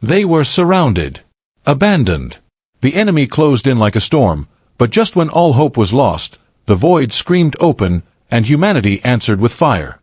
They were surrounded. Abandoned. The enemy closed in like a storm, but just when all hope was lost, the void screamed open, and humanity answered with fire.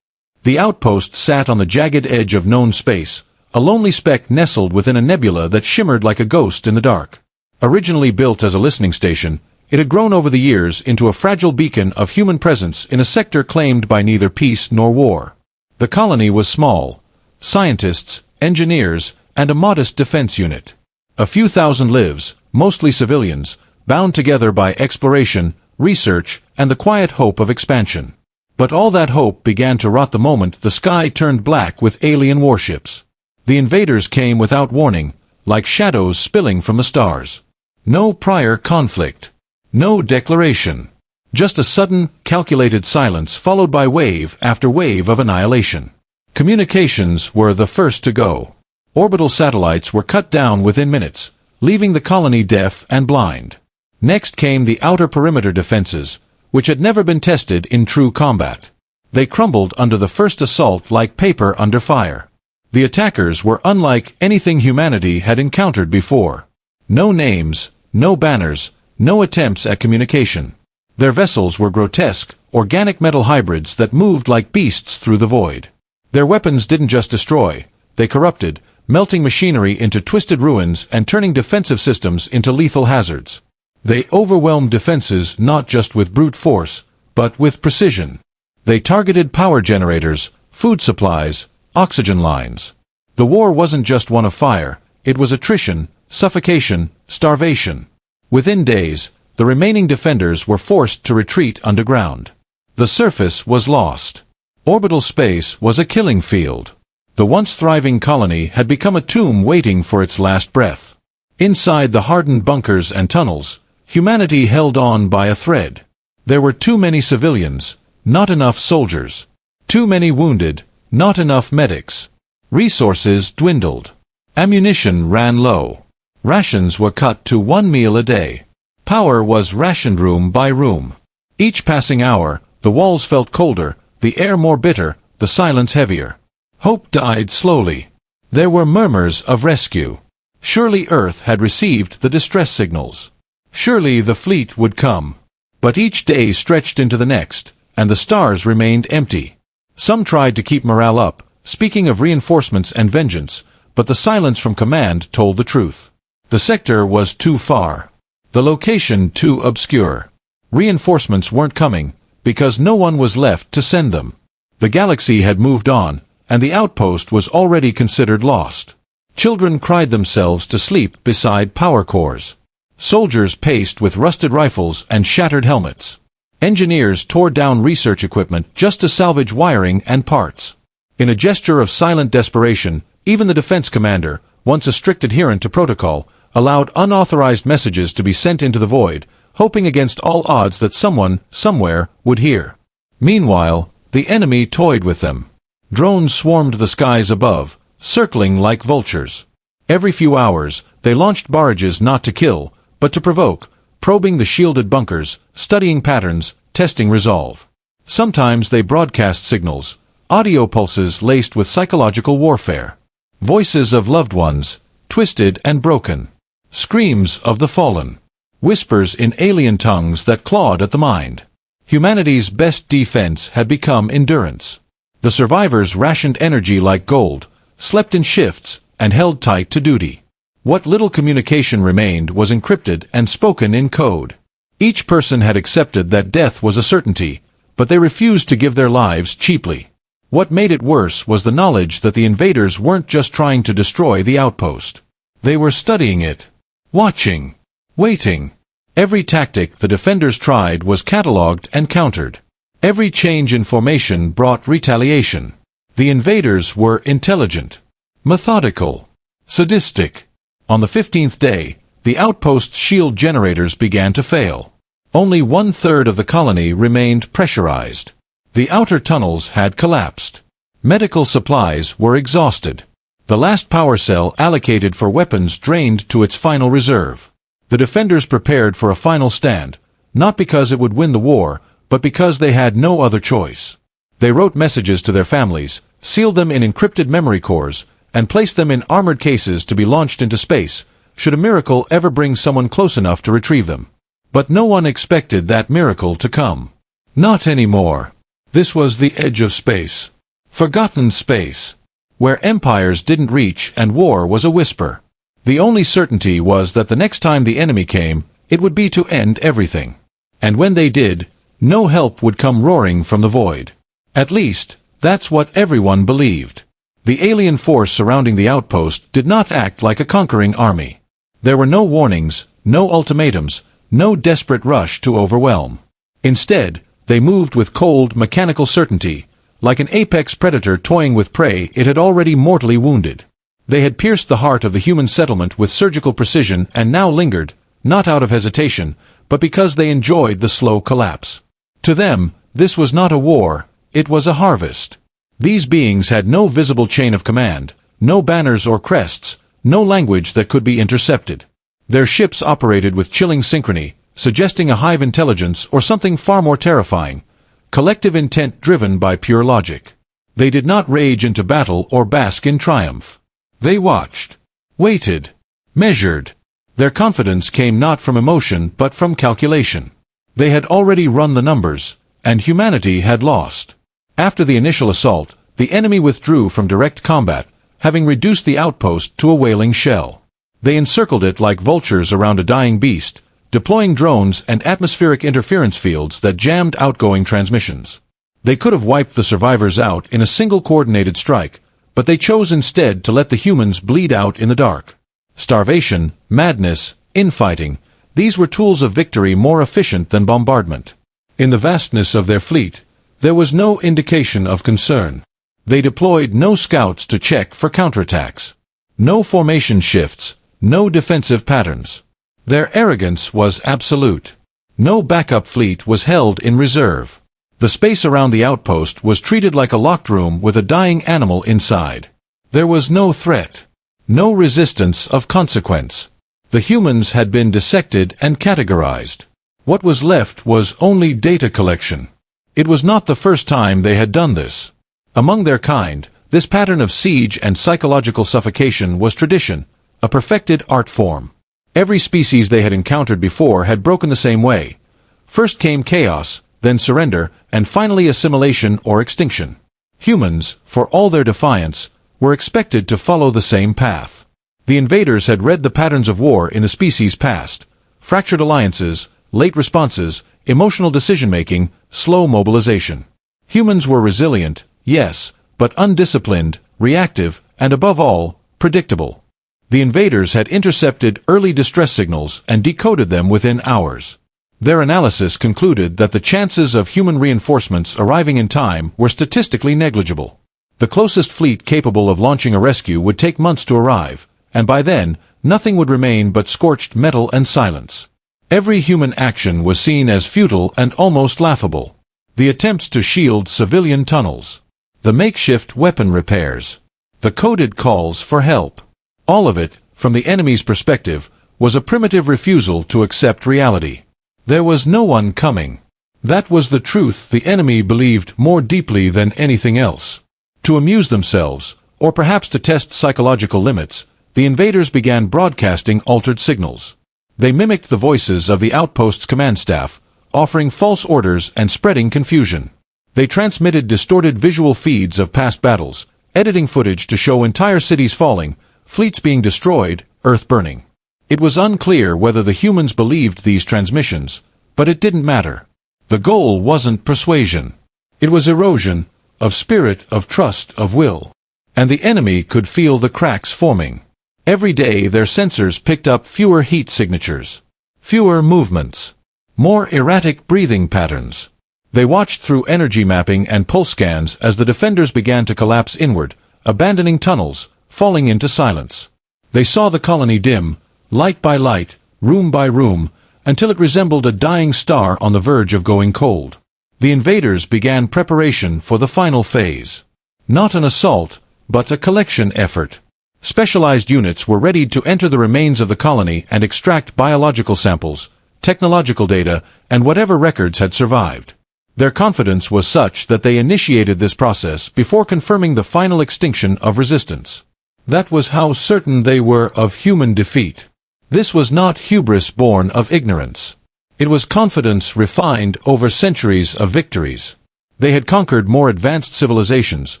The outpost sat on the jagged edge of known space, a lonely speck nestled within a nebula that shimmered like a ghost in the dark. Originally built as a listening station, it had grown over the years into a fragile beacon of human presence in a sector claimed by neither peace nor war. The colony was small: scientists, engineers, and a modest defense unit. A few thousand lives, mostly civilians, bound together by exploration, research, and the quiet hope of expansion. But all that hope began to rot the moment the sky turned black with alien warships. The invaders came without warning, like shadows spilling from the stars. No prior conflict. No declaration. Just a sudden, calculated silence followed by wave after wave of annihilation. Communications were the first to go. Orbital satellites were cut down within minutes, leaving the colony deaf and blind. Next came the outer perimeter defenses, which had never been tested in true combat. They crumbled under the first assault like paper under fire. The attackers were unlike anything humanity had encountered before. No names, no banners, no attempts at communication. Their vessels were grotesque, organic metal hybrids that moved like beasts through the void. Their weapons didn't just destroy, they corrupted, melting machinery into twisted ruins and turning defensive systems into lethal hazards. They overwhelmed defenses not just with brute force, but with precision. They targeted power generators, food supplies, oxygen lines. The war wasn't just one of fire, it was attrition, suffocation, starvation. Within days, the remaining defenders were forced to retreat underground. The surface was lost. Orbital space was a killing field. The once thriving colony had become a tomb waiting for its last breath. Inside the hardened bunkers and tunnels, humanity held on by a thread. There were too many civilians, not enough soldiers. Too many wounded, not enough medics. Resources dwindled. Ammunition ran low. Rations were cut to 1 meal a day. Power was rationed room by room. Each passing hour, the walls felt colder, the air more bitter, the silence heavier. Hope died slowly. There were murmurs of rescue. Surely Earth had received the distress signals. Surely the fleet would come. But each day stretched into the next, and the stars remained empty. Some tried to keep morale up, speaking of reinforcements and vengeance, but the silence from command told the truth. The sector was too far. The location too obscure. Reinforcements weren't coming, because no one was left to send them. The galaxy had moved on, and the outpost was already considered lost. Children cried themselves to sleep beside power cores. Soldiers paced with rusted rifles and shattered helmets. Engineers tore down research equipment just to salvage wiring and parts. In a gesture of silent desperation, even the defense commander, once a strict adherent to protocol, allowed unauthorized messages to be sent into the void, hoping against all odds that someone, somewhere, would hear. Meanwhile, the enemy toyed with them. Drones swarmed the skies above, circling like vultures. Every few hours, they launched barrages not to kill, but to provoke, probing the shielded bunkers, studying patterns, testing resolve. Sometimes they broadcast signals, audio pulses laced with psychological warfare. Voices of loved ones, twisted and broken. Screams of the fallen. Whispers in alien tongues that clawed at the mind. Humanity's best defense had become endurance. The survivors rationed energy like gold, slept in shifts, and held tight to duty. What little communication remained was encrypted and spoken in code. Each person had accepted that death was a certainty, but they refused to give their lives cheaply. What made it worse was the knowledge that the invaders weren't just trying to destroy the outpost. They were studying it. Watching. Waiting. Every tactic the defenders tried was catalogued and countered. Every change in formation brought retaliation. The invaders were intelligent, methodical, sadistic. On the 15th day, the outpost's shield generators began to fail. Only 1/3 of the colony remained pressurized. The outer tunnels had collapsed. Medical supplies were exhausted. The last power cell allocated for weapons drained to its final reserve. The defenders prepared for a final stand, not because it would win the war, but because they had no other choice. They wrote messages to their families, sealed them in encrypted memory cores, and placed them in armored cases to be launched into space, should a miracle ever bring someone close enough to retrieve them. But no one expected that miracle to come. Not anymore. This was the edge of space. Forgotten space. Where empires didn't reach and war was a whisper. The only certainty was that the next time the enemy came, it would be to end everything. And when they did, no help would come roaring from the void. At least, that's what everyone believed. The alien force surrounding the outpost did not act like a conquering army. There were no warnings, no ultimatums, no desperate rush to overwhelm. Instead, they moved with cold, mechanical certainty, like an apex predator toying with prey it had already mortally wounded. They had pierced the heart of the human settlement with surgical precision and now lingered, not out of hesitation, but because they enjoyed the slow collapse. To them, this was not a war, it was a harvest. These beings had no visible chain of command, no banners or crests, no language that could be intercepted. Their ships operated with chilling synchrony, suggesting a hive intelligence or something far more terrifying, collective intent driven by pure logic. They did not rage into battle or bask in triumph. They watched, waited, measured. Their confidence came not from emotion but from calculation. They had already run the numbers, and humanity had lost. After the initial assault, the enemy withdrew from direct combat, having reduced the outpost to a wailing shell. They encircled it like vultures around a dying beast, deploying drones and atmospheric interference fields that jammed outgoing transmissions. They could have wiped the survivors out in a single coordinated strike, but they chose instead to let the humans bleed out in the dark. Starvation, madness, infighting, these were tools of victory more efficient than bombardment. In the vastness of their fleet, there was no indication of concern. They deployed no scouts to check for counterattacks. No formation shifts, no defensive patterns. Their arrogance was absolute. No backup fleet was held in reserve. The space around the outpost was treated like a locked room with a dying animal inside. There was no threat. No resistance of consequence. The humans had been dissected and categorized. What was left was only data collection. It was not the first time they had done this. Among their kind, this pattern of siege and psychological suffocation was tradition, a perfected art form. Every species they had encountered before had broken the same way. First came chaos, then surrender, and finally assimilation or extinction. Humans, for all their defiance, were expected to follow the same path. The invaders had read the patterns of war in the species past: fractured alliances, late responses, emotional decision-making, slow mobilization. Humans were resilient, yes, but undisciplined, reactive, and above all, predictable. The invaders had intercepted early distress signals and decoded them within hours. Their analysis concluded that the chances of human reinforcements arriving in time were statistically negligible. The closest fleet capable of launching a rescue would take months to arrive, and by then, nothing would remain but scorched metal and silence. Every human action was seen as futile and almost laughable. The attempts to shield civilian tunnels. The makeshift weapon repairs. The coded calls for help. All of it, from the enemy's perspective, was a primitive refusal to accept reality. There was no one coming. That was the truth the enemy believed more deeply than anything else. To amuse themselves, or perhaps to test psychological limits, the invaders began broadcasting altered signals. They mimicked the voices of the outpost's command staff, offering false orders and spreading confusion. They transmitted distorted visual feeds of past battles, editing footage to show entire cities falling, fleets being destroyed, Earth burning. It was unclear whether the humans believed these transmissions, but it didn't matter. The goal wasn't persuasion. It was erosion, of spirit, of trust, of will. And the enemy could feel the cracks forming. Every day their sensors picked up fewer heat signatures, fewer movements, more erratic breathing patterns. They watched through energy mapping and pulse scans as the defenders began to collapse inward, abandoning tunnels, falling into silence. They saw the colony dim, light by light, room by room, until it resembled a dying star on the verge of going cold. The invaders began preparation for the final phase. Not an assault, but a collection effort. Specialized units were readied to enter the remains of the colony and extract biological samples, technological data, and whatever records had survived. Their confidence was such that they initiated this process before confirming the final extinction of resistance. That was how certain they were of human defeat. This was not hubris born of ignorance. It was confidence refined over centuries of victories. They had conquered more advanced civilizations,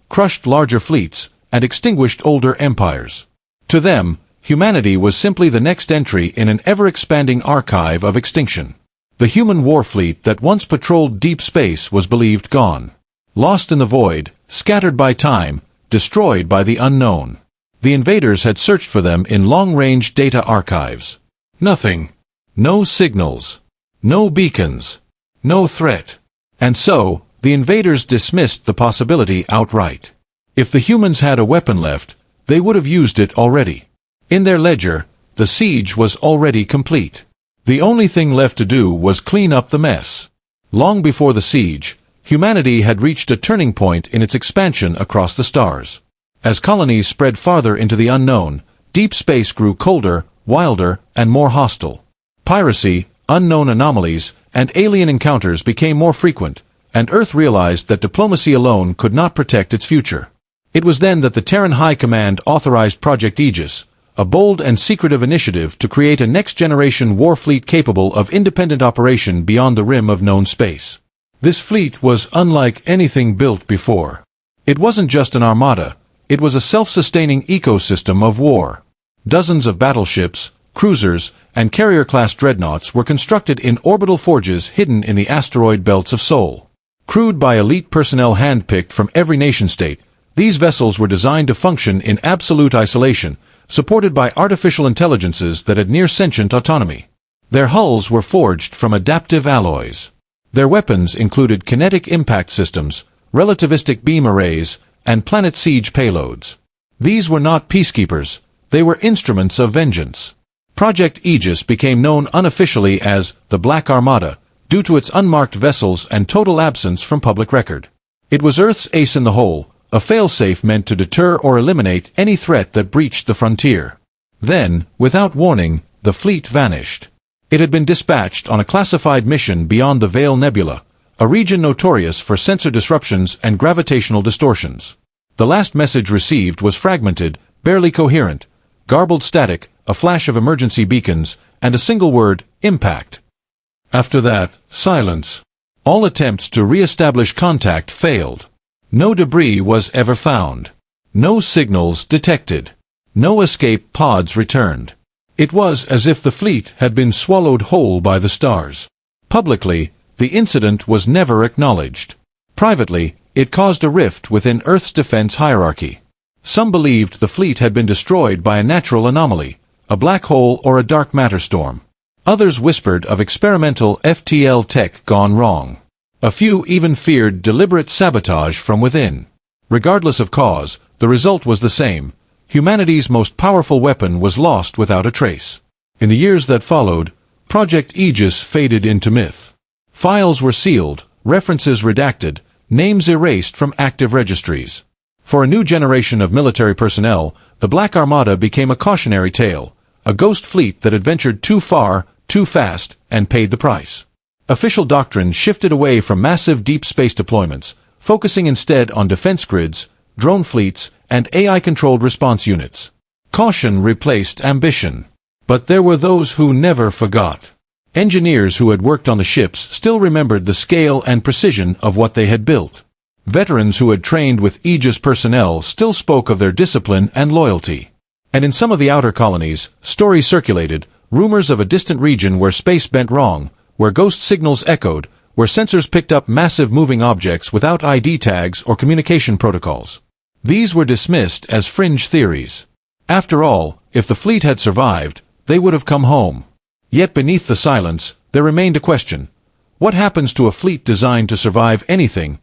crushed larger fleets, and extinguished older empires. To them, humanity was simply the next entry in an ever-expanding archive of extinction. The human war fleet that once patrolled deep space was believed gone. Lost in the void, scattered by time, destroyed by the unknown. The invaders had searched for them in long-range data archives. Nothing. No signals. No beacons. No threat. And so, the invaders dismissed the possibility outright. If the humans had a weapon left, they would have used it already. In their ledger, the siege was already complete. The only thing left to do was clean up the mess. Long before the siege, humanity had reached a turning point in its expansion across the stars. As colonies spread farther into the unknown, deep space grew colder, wilder, and more hostile. Piracy, unknown anomalies, and alien encounters became more frequent, and Earth realized that diplomacy alone could not protect its future. It was then that the Terran High Command authorized Project Aegis, a bold and secretive initiative to create a next-generation war fleet capable of independent operation beyond the rim of known space. This fleet was unlike anything built before. It wasn't just an armada, it was a self-sustaining ecosystem of war. Dozens of battleships, cruisers, and carrier-class dreadnoughts were constructed in orbital forges hidden in the asteroid belts of Sol. Crewed by elite personnel handpicked from every nation-state, these vessels were designed to function in absolute isolation, supported by artificial intelligences that had near-sentient autonomy. Their hulls were forged from adaptive alloys. Their weapons included kinetic impact systems, relativistic beam arrays, and planet siege payloads. These were not peacekeepers, they were instruments of vengeance. Project Aegis became known unofficially as the Black Armada, due to its unmarked vessels and total absence from public record. It was Earth's ace in the hole, a failsafe meant to deter or eliminate any threat that breached the frontier. Then, without warning, the fleet vanished. It had been dispatched on a classified mission beyond the Veil Nebula, a region notorious for sensor disruptions and gravitational distortions. The last message received was fragmented, barely coherent, garbled static, a flash of emergency beacons, and a single word, impact. After that, silence. All attempts to re-establish contact failed. No debris was ever found. No signals detected. No escape pods returned. It was as if the fleet had been swallowed whole by the stars. Publicly, the incident was never acknowledged. Privately, it caused a rift within Earth's defense hierarchy. Some believed the fleet had been destroyed by a natural anomaly, a black hole or a dark matter storm. Others whispered of experimental FTL tech gone wrong. A few even feared deliberate sabotage from within. Regardless of cause, the result was the same. Humanity's most powerful weapon was lost without a trace. In the years that followed, Project Aegis faded into myth. Files were sealed, references redacted, names erased from active registries. For a new generation of military personnel, the Black Armada became a cautionary tale, a ghost fleet that adventured too far, too fast, and paid the price. Official doctrine shifted away from massive deep space deployments, focusing instead on defense grids, drone fleets, and AI-controlled response units. Caution replaced ambition. But there were those who never forgot. Engineers who had worked on the ships still remembered the scale and precision of what they had built. Veterans who had trained with Aegis personnel still spoke of their discipline and loyalty. And in some of the outer colonies, stories circulated, rumors of a distant region where space bent wrong, where ghost signals echoed, where sensors picked up massive moving objects without ID tags or communication protocols. These were dismissed as fringe theories. After all, if the fleet had survived, they would have come home. Yet beneath the silence, there remained a question. What happens to a fleet designed to survive anything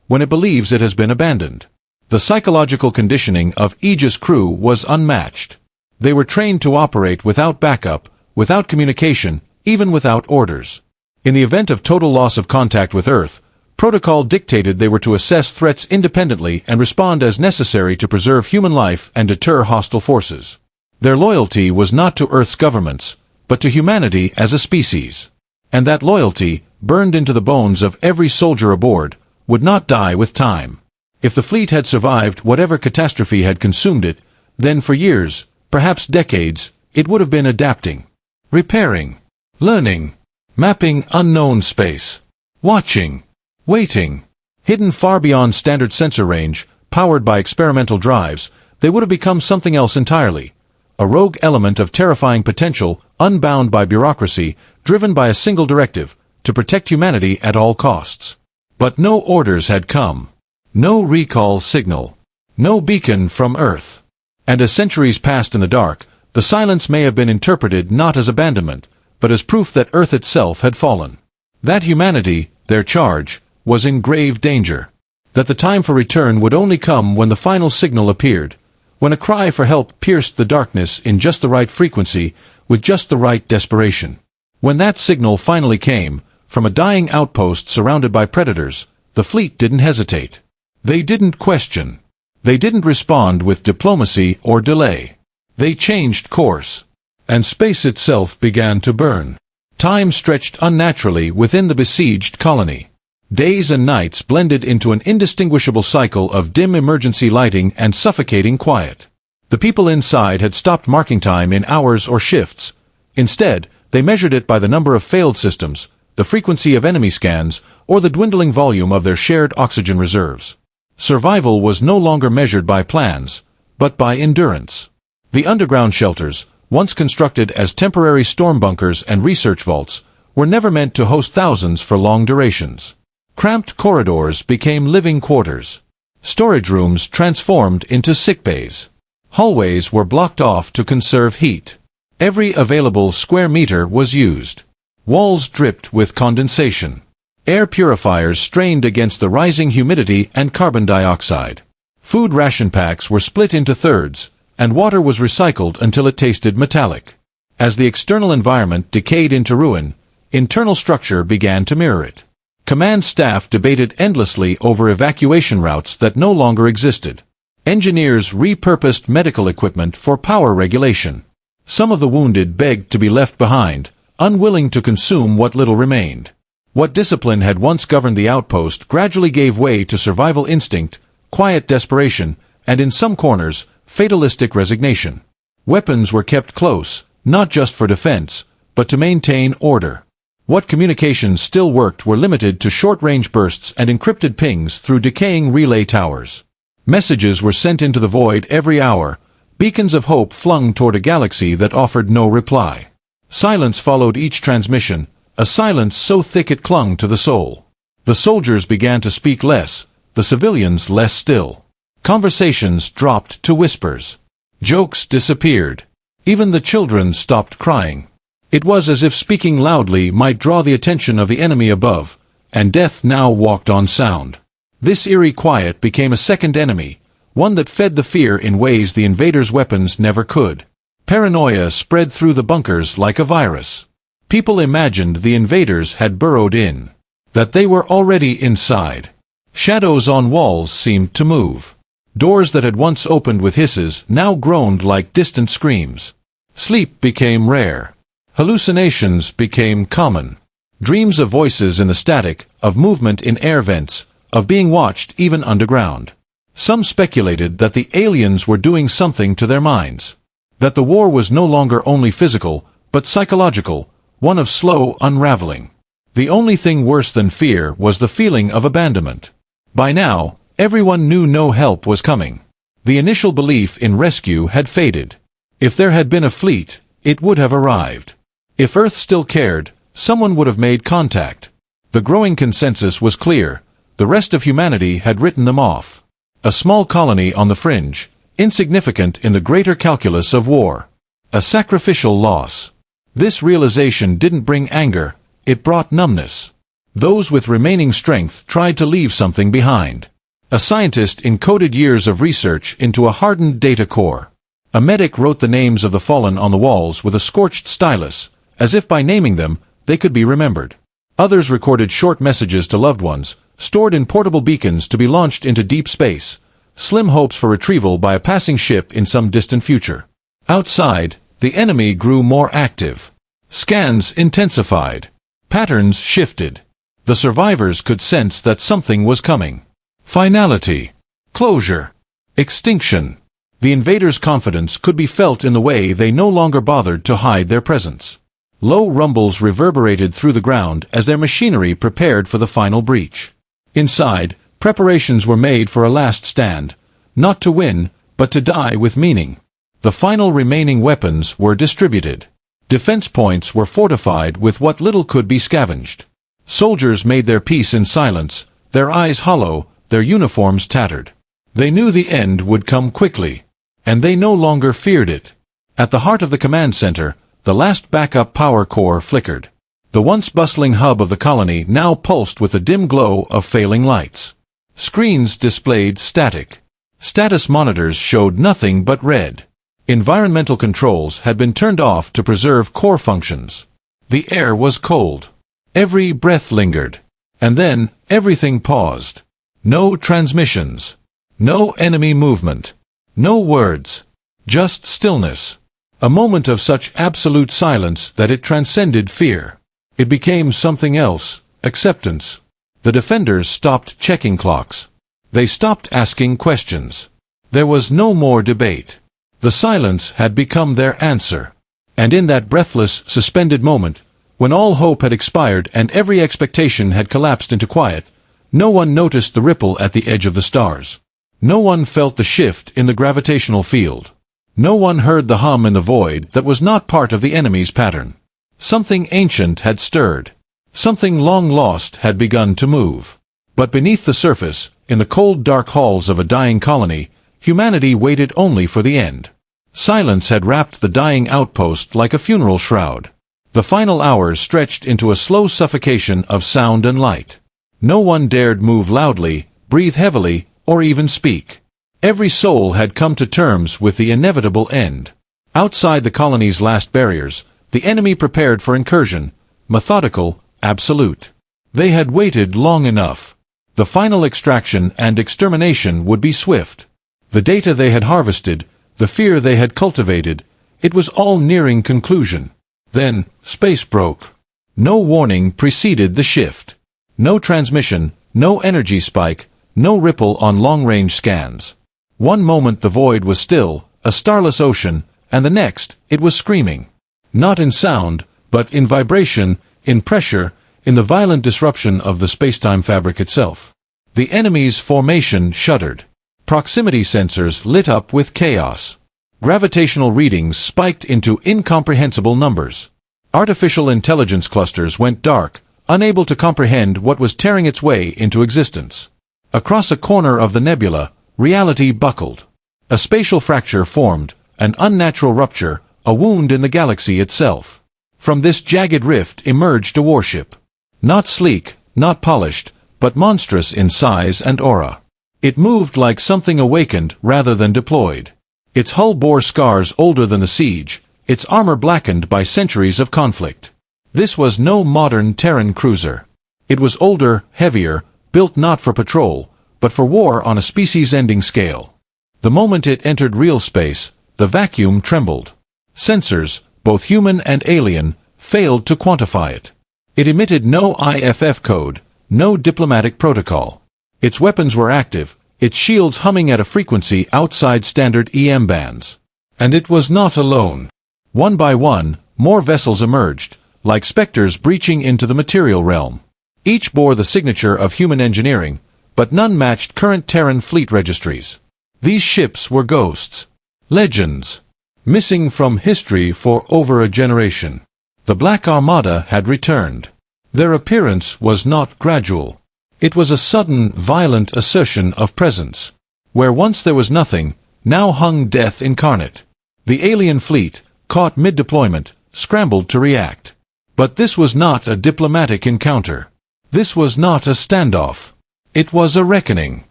when it believes it has been abandoned? The psychological conditioning of Aegis crew was unmatched. They were trained to operate without backup, without communication, even without orders. In the event of total loss of contact with Earth, protocol dictated they were to assess threats independently and respond as necessary to preserve human life and deter hostile forces. Their loyalty was not to Earth's governments, but to humanity as a species. And that loyalty, burned into the bones of every soldier aboard, would not die with time. If the fleet had survived whatever catastrophe had consumed it, then for years, perhaps decades, it would have been adapting, repairing, learning, mapping unknown space, watching, waiting. Hidden far beyond standard sensor range, powered by experimental drives, they would have become something else entirely. A rogue element of terrifying potential, unbound by bureaucracy, driven by a single directive, to protect humanity at all costs. But no orders had come. No recall signal. No beacon from Earth. And as centuries passed in the dark, the silence may have been interpreted not as abandonment, but as proof that Earth itself had fallen. That humanity, their charge, was in grave danger. That the time for return would only come when the final signal appeared, when a cry for help pierced the darkness in just the right frequency, with just the right desperation. When that signal finally came, from a dying outpost surrounded by predators, the fleet didn't hesitate. They didn't question. They didn't respond with diplomacy or delay. They changed course. And space itself began to burn. Time stretched unnaturally within the besieged colony. Days and nights blended into an indistinguishable cycle of dim emergency lighting and suffocating quiet. The people inside had stopped marking time in hours or shifts. Instead, they measured it by the number of failed systems, the frequency of enemy scans, or the dwindling volume of their shared oxygen reserves. Survival was no longer measured by plans, but by endurance. The underground shelters, once constructed as temporary storm bunkers and research vaults, were never meant to host thousands for long durations. Cramped corridors became living quarters. Storage rooms transformed into sickbays. Hallways were blocked off to conserve heat. Every available square meter was used. Walls dripped with condensation. Air purifiers strained against the rising humidity and carbon dioxide. Food ration packs were split into thirds, and water was recycled until it tasted metallic. As the external environment decayed into ruin, internal structure began to mirror it. Command staff debated endlessly over evacuation routes that no longer existed. Engineers repurposed medical equipment for power regulation. Some of the wounded begged to be left behind, unwilling to consume what little remained. What discipline had once governed the outpost gradually gave way to survival instinct, quiet desperation, and in some corners, fatalistic resignation. Weapons were kept close, not just for defense, but to maintain order. What communications still worked were limited to short-range bursts and encrypted pings through decaying relay towers. Messages were sent into the void every hour, beacons of hope flung toward a galaxy that offered no reply. Silence followed each transmission, a silence so thick it clung to the soul. The soldiers began to speak less, the civilians less still. Conversations dropped to whispers. Jokes disappeared. Even the children stopped crying. It was as if speaking loudly might draw the attention of the enemy above, and death now walked on sound. This eerie quiet became a second enemy, one that fed the fear in ways the invaders' weapons never could. Paranoia spread through the bunkers like a virus. People imagined the invaders had burrowed in, that they were already inside. Shadows on walls seemed to move. Doors that had once opened with hisses now groaned like distant screams. Sleep became rare. Hallucinations became common. Dreams of voices in the static, of movement in air vents, of being watched even underground. Some speculated that the aliens were doing something to their minds. That the war was no longer only physical, but psychological, one of slow unraveling. The only thing worse than fear was the feeling of abandonment. By now, everyone knew no help was coming. The initial belief in rescue had faded. If there had been a fleet, it would have arrived. If Earth still cared, someone would have made contact. The growing consensus was clear. The rest of humanity had written them off. A small colony on the fringe, insignificant in the greater calculus of war. A sacrificial loss. This realization didn't bring anger, it brought numbness. Those with remaining strength tried to leave something behind. A scientist encoded years of research into a hardened data core. A medic wrote the names of the fallen on the walls with a scorched stylus, as if by naming them, they could be remembered. Others recorded short messages to loved ones, stored in portable beacons to be launched into deep space, slim hopes for retrieval by a passing ship in some distant future. Outside, the enemy grew more active. Scans intensified. Patterns shifted. The survivors could sense that something was coming. Finality. Closure. Extinction. The invaders' confidence could be felt in the way they no longer bothered to hide their presence. Low rumbles reverberated through the ground as their machinery prepared for the final breach. Inside, preparations were made for a last stand, not to win, but to die with meaning. The final remaining weapons were distributed. Defense points were fortified with what little could be scavenged. Soldiers made their peace in silence, their eyes hollow, their uniforms tattered. They knew the end would come quickly, and they no longer feared it. At the heart of the command center, the last backup power core flickered. The once bustling hub of the colony now pulsed with a dim glow of failing lights. Screens displayed static. Status monitors showed nothing but red. Environmental controls had been turned off to preserve core functions. The air was cold. Every breath lingered. And then, everything paused. No transmissions. No enemy movement. No words. Just stillness. A moment of such absolute silence that it transcended fear. It became something else, acceptance. The defenders stopped checking clocks. They stopped asking questions. There was no more debate. The silence had become their answer. And in that breathless, suspended moment, when all hope had expired and every expectation had collapsed into quiet, no one noticed the ripple at the edge of the stars. No one felt the shift in the gravitational field. No one heard the hum in the void that was not part of the enemy's pattern. Something ancient had stirred. Something long lost had begun to move. But beneath the surface, in the cold dark halls of a dying colony, humanity waited only for the end. Silence had wrapped the dying outpost like a funeral shroud. The final hours stretched into a slow suffocation of sound and light. No one dared move loudly, breathe heavily, or even speak. Every soul had come to terms with the inevitable end. Outside the colony's last barriers, the enemy prepared for incursion, methodical, absolute. They had waited long enough. The final extraction and extermination would be swift. The data they had harvested, the fear they had cultivated, it was all nearing conclusion. Then, space broke. No warning preceded the shift. No transmission, no energy spike, no ripple on long-range scans. One moment the void was still, a starless ocean, and the next, it was screaming. Not in sound, but in vibration, in pressure, in the violent disruption of the space-time fabric itself. The enemy's formation shuddered. Proximity sensors lit up with chaos. Gravitational readings spiked into incomprehensible numbers. Artificial intelligence clusters went dark, unable to comprehend what was tearing its way into existence. Across a corner of the nebula, reality buckled. A spatial fracture formed, an unnatural rupture, a wound in the galaxy itself. From this jagged rift emerged a warship. Not sleek, not polished, but monstrous in size and aura. It moved like something awakened rather than deployed. Its hull bore scars older than the siege, its armor blackened by centuries of conflict. This was no modern Terran cruiser. It was older, heavier, built not for patrol, but for war on a species-ending scale. The moment it entered real space, the vacuum trembled. Sensors, both human and alien, failed to quantify it. It emitted no IFF code, no diplomatic protocol. Its weapons were active, its shields humming at a frequency outside standard EM bands. And it was not alone. One by one, more vessels emerged, like specters breaching into the material realm. Each bore the signature of human engineering, but none matched current Terran fleet registries. These ships were ghosts. Legends. Missing from history for over a generation. The Black Armada had returned. Their appearance was not gradual. It was a sudden, violent assertion of presence. Where once there was nothing, now hung death incarnate. The alien fleet, caught mid-deployment, scrambled to react. But this was not a diplomatic encounter. This was not a standoff. It was a reckoning.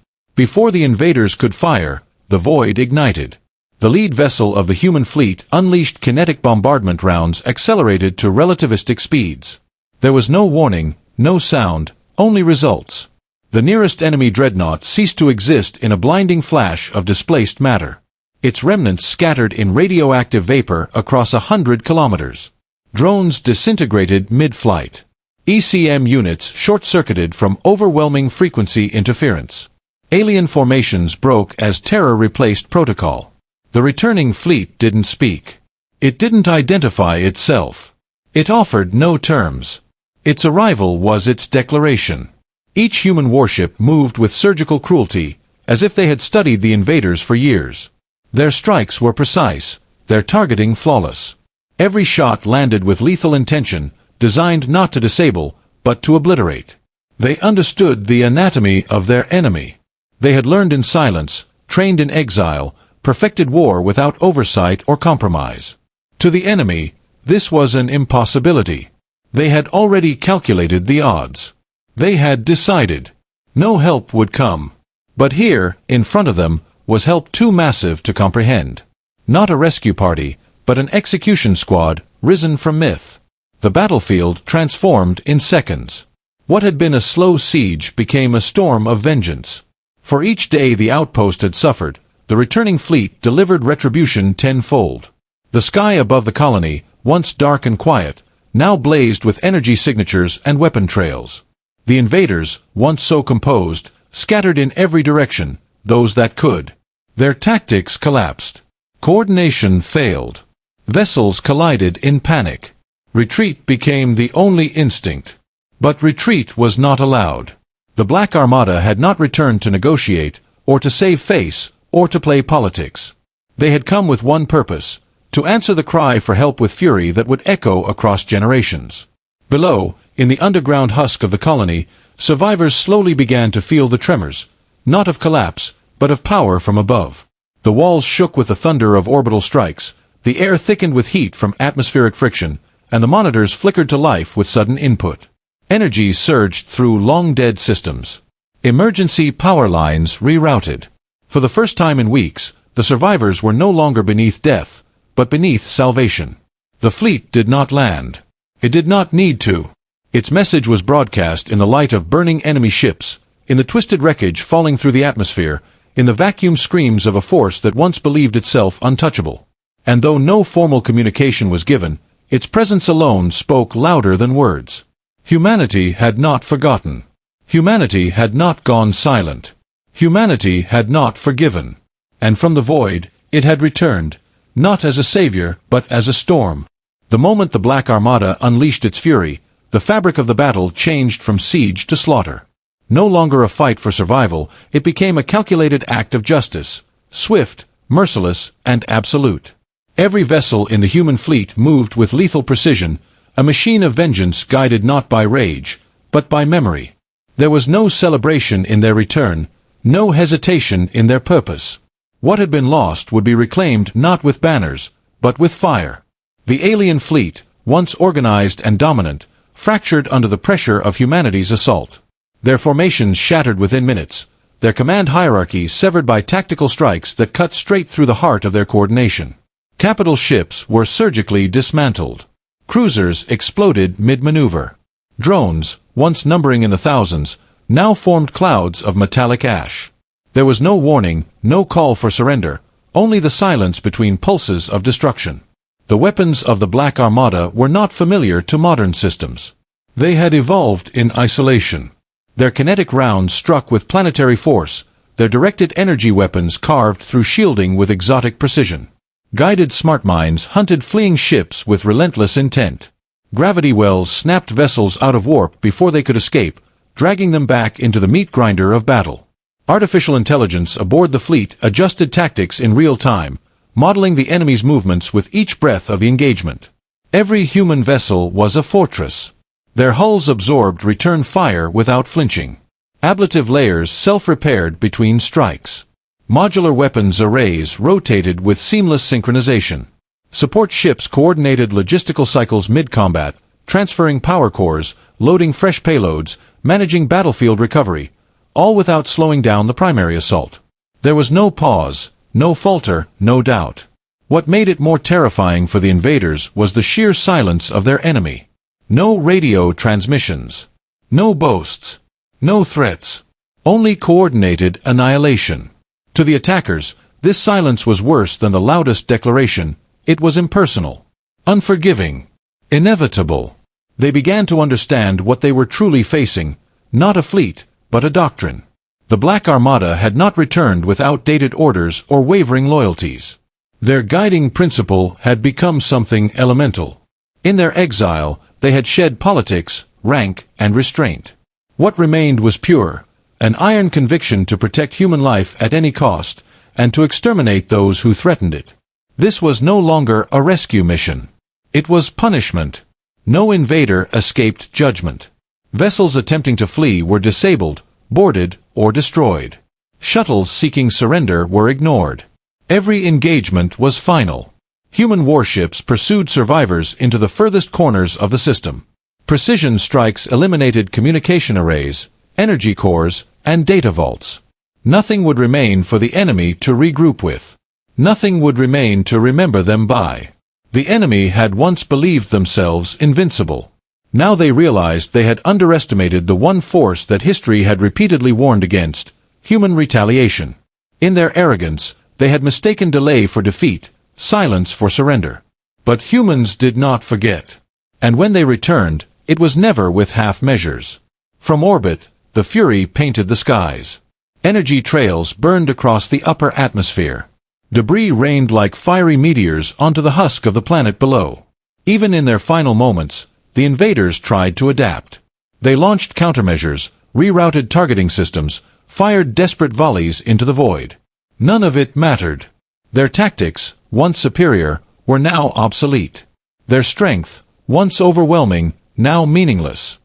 Before the invaders could fire, the void ignited. The lead vessel of the human fleet unleashed kinetic bombardment rounds accelerated to relativistic speeds. There was no warning, no sound, only results. The nearest enemy dreadnought ceased to exist in a blinding flash of displaced matter. Its remnants scattered in radioactive vapor across 100 kilometers. Drones disintegrated mid-flight. ECM units short-circuited from overwhelming frequency interference. Alien formations broke as terror replaced protocol. The returning fleet didn't speak. It didn't identify itself. It offered no terms. Its arrival was its declaration. Each human warship moved with surgical cruelty, as if they had studied the invaders for years. Their strikes were precise, their targeting flawless. Every shot landed with lethal intention, designed not to disable, but to obliterate. They understood the anatomy of their enemy. They had learned in silence, trained in exile, perfected war without oversight or compromise. To the enemy, this was an impossibility. They had already calculated the odds. They had decided. No help would come. But here, in front of them, was help too massive to comprehend. Not a rescue party, but an execution squad, risen from myth. The battlefield transformed in seconds. What had been a slow siege became a storm of vengeance. For each day the outpost had suffered, the returning fleet delivered retribution tenfold. The sky above the colony, once dark and quiet, now blazed with energy signatures and weapon trails. The invaders, once so composed, scattered in every direction, those that could. Their tactics collapsed. Coordination failed. Vessels collided in panic. Retreat became the only instinct. But retreat was not allowed. The Black Armada had not returned to negotiate, or to save face, or to play politics. They had come with one purpose: to answer the cry for help with fury that would echo across generations. Below, in the underground husk of the colony, survivors slowly began to feel the tremors, not of collapse, but of power from above. The walls shook with the thunder of orbital strikes, the air thickened with heat from atmospheric friction, and the monitors flickered to life with sudden input. Energy surged through long-dead systems. Emergency power lines rerouted. For the first time in weeks, the survivors were no longer beneath death, but beneath salvation. The fleet did not land. It did not need to. Its message was broadcast in the light of burning enemy ships, in the twisted wreckage falling through the atmosphere, in the vacuum screams of a force that once believed itself untouchable. And though no formal communication was given, its presence alone spoke louder than words. Humanity had not forgotten. Humanity had not gone silent. Humanity had not forgiven. And from the void, it had returned, not as a savior, but as a storm. The moment the Black Armada unleashed its fury, the fabric of the battle changed from siege to slaughter. No longer a fight for survival, it became a calculated act of justice, swift, merciless, and absolute. Every vessel in the human fleet moved with lethal precision, a machine of vengeance guided not by rage, but by memory. There was no celebration in their return, no hesitation in their purpose. What had been lost would be reclaimed not with banners, but with fire. The alien fleet, once organized and dominant, fractured under the pressure of humanity's assault. Their formations shattered within minutes, their command hierarchy severed by tactical strikes that cut straight through the heart of their coordination. Capital ships were surgically dismantled. Cruisers exploded mid-maneuver. Drones, once numbering in the thousands, now formed clouds of metallic ash. There was no warning, no call for surrender, only the silence between pulses of destruction. The weapons of the Black Armada were not familiar to modern systems. They had evolved in isolation. Their kinetic rounds struck with planetary force, their directed energy weapons carved through shielding with exotic precision. Guided smart mines hunted fleeing ships with relentless intent. Gravity wells snapped vessels out of warp before they could escape, dragging them back into the meat grinder of battle. Artificial intelligence aboard the fleet adjusted tactics in real time, modeling the enemy's movements with each breath of the engagement. Every human vessel was a fortress. Their hulls absorbed return fire without flinching. Ablative layers self-repaired between strikes. Modular weapons arrays rotated with seamless synchronization. Support ships coordinated logistical cycles mid-combat, transferring power cores, loading fresh payloads, managing battlefield recovery, all without slowing down the primary assault. There was no pause, no falter, no doubt. What made it more terrifying for the invaders was the sheer silence of their enemy. No radio transmissions. No boasts. No threats. Only coordinated annihilation. To the attackers, this silence was worse than the loudest declaration. It was impersonal. Unforgiving. Inevitable. They began to understand what they were truly facing, not a fleet, but a doctrine. The Black Armada had not returned with outdated orders or wavering loyalties. Their guiding principle had become something elemental. In their exile, they had shed politics, rank, and restraint. What remained was pure, an iron conviction to protect human life at any cost, and to exterminate those who threatened it. This was no longer a rescue mission. It was punishment. No invader escaped judgment. Vessels attempting to flee were disabled, boarded, or destroyed. Shuttles seeking surrender were ignored. Every engagement was final. Human warships pursued survivors into the furthest corners of the system. Precision strikes eliminated communication arrays, energy cores, and data vaults. Nothing would remain for the enemy to regroup with. Nothing would remain to remember them by. The enemy had once believed themselves invincible. Now they realized they had underestimated the one force that history had repeatedly warned against: human retaliation. In their arrogance, they had mistaken delay for defeat, silence for surrender. But humans did not forget. And when they returned, it was never with half measures. From orbit, the Fury painted the skies. Energy trails burned across the upper atmosphere. Debris rained like fiery meteors onto the husk of the planet below. Even in their final moments, the invaders tried to adapt. They launched countermeasures, rerouted targeting systems, fired desperate volleys into the void. None of it mattered. Their tactics, once superior, were now obsolete. Their strength, once overwhelming, now meaningless.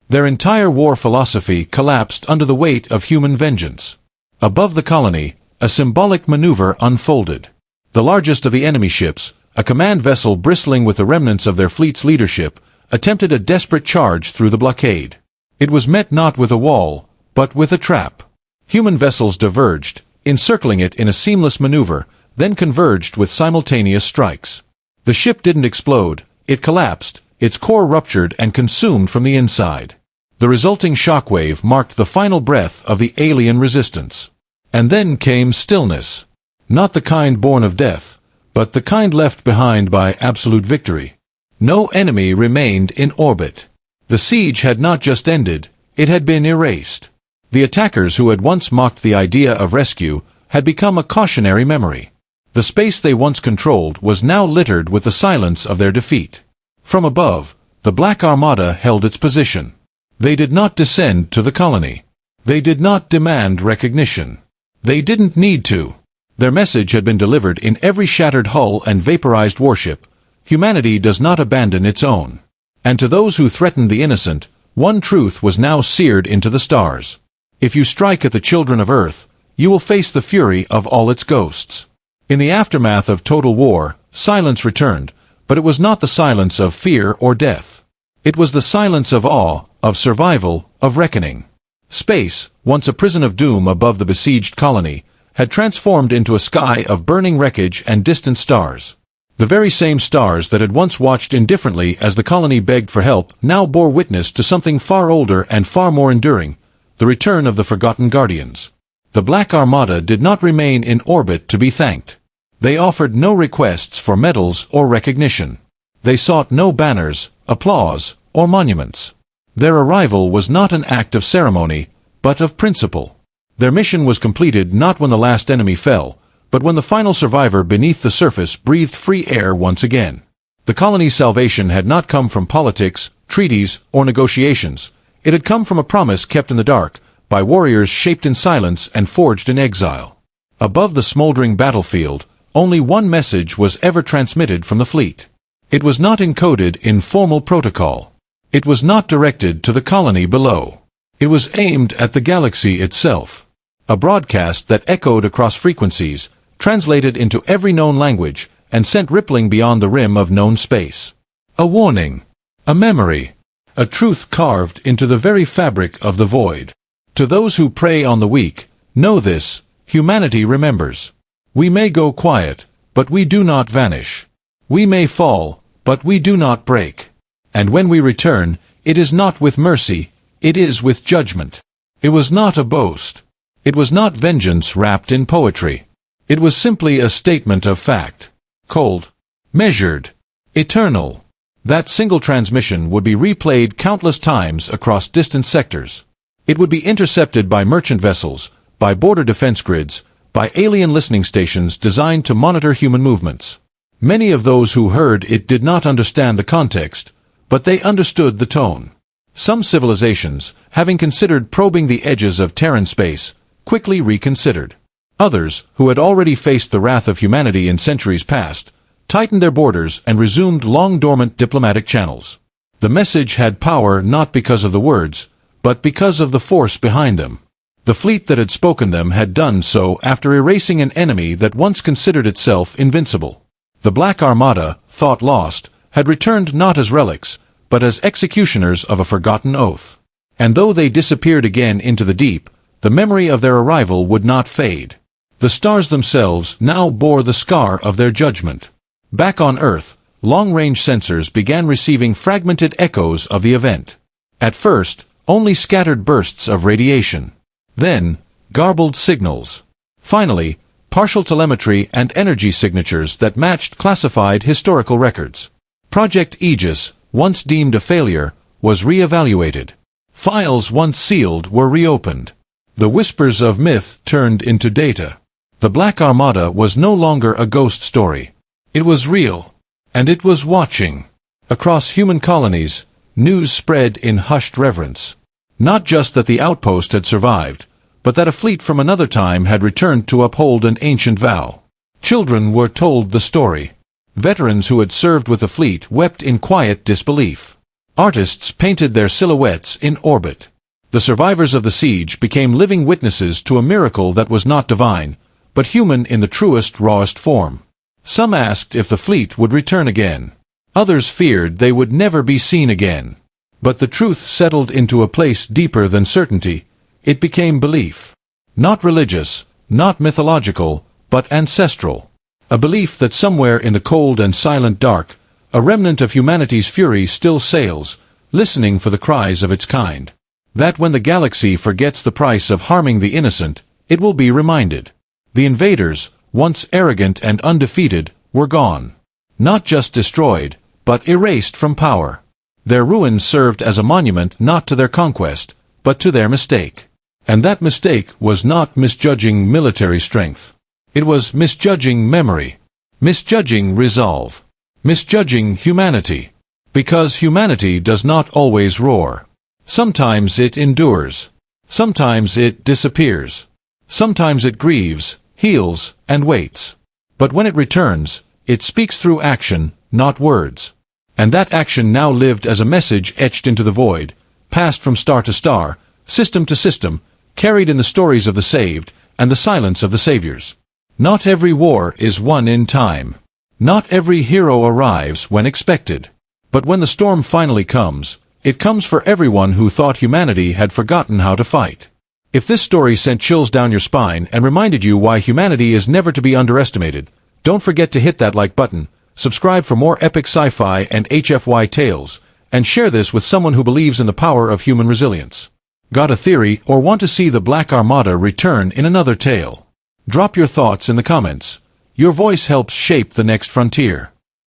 Their entire war philosophy collapsed under the weight of human vengeance. Above the colony, a symbolic maneuver unfolded. The largest of the enemy ships, a command vessel bristling with the remnants of their fleet's leadership, attempted a desperate charge through the blockade. It was met not with a wall, but with a trap. Human vessels diverged, encircling it in a seamless maneuver, then converged with simultaneous strikes. The ship didn't explode, it collapsed, its core ruptured and consumed from the inside. The resulting shockwave marked the final breath of the alien resistance. And then came stillness. Not the kind born of death, but the kind left behind by absolute victory. No enemy remained in orbit. The siege had not just ended, it had been erased. The attackers who had once mocked the idea of rescue had become a cautionary memory. The space they once controlled was now littered with the silence of their defeat. From above, the Black Armada held its position. They did not descend to the colony. They did not demand recognition. They didn't need to. Their message had been delivered in every shattered hull and vaporized warship. Humanity does not abandon its own. And to those who threatened the innocent, one truth was now seared into the stars. If you strike at the children of Earth, you will face the fury of all its ghosts. In the aftermath of total war, silence returned, but it was not the silence of fear or death. It was the silence of awe, of survival, of reckoning. Space, once a prison of doom above the besieged colony, had transformed into a sky of burning wreckage and distant stars. The very same stars that had once watched indifferently as the colony begged for help now bore witness to something far older and far more enduring: the return of the forgotten guardians. The Black Armada did not remain in orbit to be thanked. They offered no requests for medals or recognition. They sought no banners, applause, or monuments. Their arrival was not an act of ceremony, but of principle. Their mission was completed not when the last enemy fell, but when the final survivor beneath the surface breathed free air once again. The colony's salvation had not come from politics, treaties, or negotiations. It had come from a promise kept in the dark, by warriors shaped in silence and forged in exile. Above the smoldering battlefield, only one message was ever transmitted from the fleet. It was not encoded in formal protocol. It was not directed to the colony below. It was aimed at the galaxy itself. A broadcast that echoed across frequencies, translated into every known language, and sent rippling beyond the rim of known space. A warning. A memory. A truth carved into the very fabric of the void. To those who prey on the weak, know this: humanity remembers. We may go quiet, but we do not vanish. We may fall, but we do not break. And when we return, it is not with mercy, it is with judgment. It was not a boast. It was not vengeance wrapped in poetry. It was simply a statement of fact. Cold, measured, eternal. That single transmission would be replayed countless times across distant sectors. It would be intercepted by merchant vessels, by border defense grids, by alien listening stations designed to monitor human movements. Many of those who heard it did not understand the context, but they understood the tone. Some civilizations, having considered probing the edges of Terran space, quickly reconsidered. Others, who had already faced the wrath of humanity in centuries past, tightened their borders and resumed long-dormant diplomatic channels. The message had power not because of the words, but because of the force behind them. The fleet that had spoken them had done so after erasing an enemy that once considered itself invincible. The Black Armada, thought lost, had returned not as relics, but as executioners of a forgotten oath. And though they disappeared again into the deep, the memory of their arrival would not fade. The stars themselves now bore the scar of their judgment. Back on Earth, long-range sensors began receiving fragmented echoes of the event. At first, only scattered bursts of radiation. Then, garbled signals. Finally, partial telemetry and energy signatures that matched classified historical records. Project Aegis, once deemed a failure, was re-evaluated. Files once sealed were reopened. The whispers of myth turned into data. The Black Armada was no longer a ghost story. It was real. And it was watching. Across human colonies, news spread in hushed reverence. Not just that the outpost had survived, but that a fleet from another time had returned to uphold an ancient vow. Children were told the story. Veterans who had served with the fleet wept in quiet disbelief. Artists painted their silhouettes in orbit. The survivors of the siege became living witnesses to a miracle that was not divine, but human in the truest, rawest form. Some asked if the fleet would return again. Others feared they would never be seen again. But the truth settled into a place deeper than certainty. It became belief. Not religious, not mythological, but ancestral. A belief that somewhere in the cold and silent dark, a remnant of humanity's fury still sails, listening for the cries of its kind. That when the galaxy forgets the price of harming the innocent, it will be reminded. The invaders, once arrogant and undefeated, were gone. Not just destroyed, but erased from power. Their ruins served as a monument not to their conquest, but to their mistake. And that mistake was not misjudging military strength. It was misjudging memory, misjudging resolve, misjudging humanity. Because humanity does not always roar. Sometimes it endures. Sometimes it disappears. Sometimes it grieves, heals, and waits. But when it returns, it speaks through action, not words. And that action now lived as a message etched into the void, passed from star to star, system to system, carried in the stories of the saved, and the silence of the saviors. Not every war is won in time. Not every hero arrives when expected. But when the storm finally comes, it comes for everyone who thought humanity had forgotten how to fight. If this story sent chills down your spine and reminded you why humanity is never to be underestimated, don't forget to hit that like button, subscribe for more epic sci-fi and HFY tales, and share this with someone who believes in the power of human resilience. Got a theory or want to see the Black Armada return in another tale? Drop your thoughts in the comments. Your voice helps shape the next frontier.